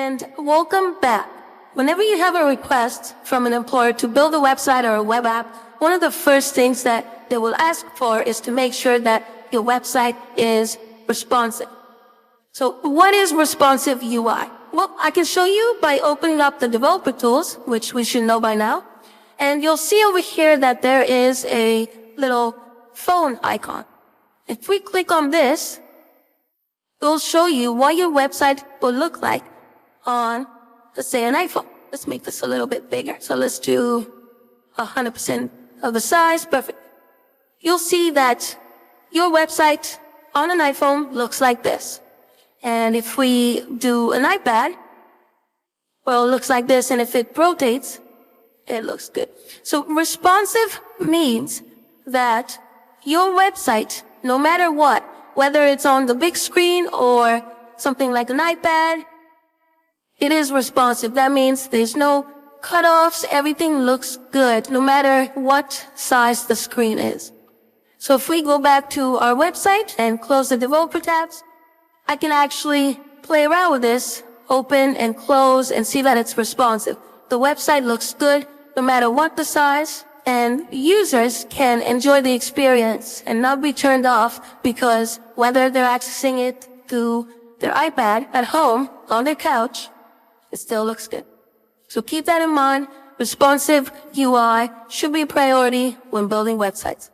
And welcome back. Whenever you have a request from an employer to build a website or a web app, one of the first things that they will ask for is to make sure that your website is responsive. So what is responsive UI? Well, I can show you by opening up the developer tools, which we should know by now. And you'll see over here that there is a little phone icon. If we click on this, it will show you what your website will look like on, let's say, an iPhone. Let's make this a little bit bigger. So let's do 100% of the size. Perfect. You'll see that your website on an iPhone looks like this. And if we do an iPad, well, it looks like this. And if it rotates, it looks good. So responsive means that your website, no matter what, whether it's on the big screen or something like an iPad, it is responsive. That means there's no cutoffs. Everything looks good, no matter what size the screen is. So if we go back to our website and close the developer tabs, I can actually play around with this, open and close, and see that it's responsive. The website looks good, no matter what the size, and users can enjoy the experience and not be turned off because whether they're accessing it through their iPad at home, on their couch, it still looks good. So keep that in mind. Responsive UI should be a priority when building websites.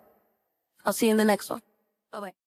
I'll see you in the next one. Bye-bye.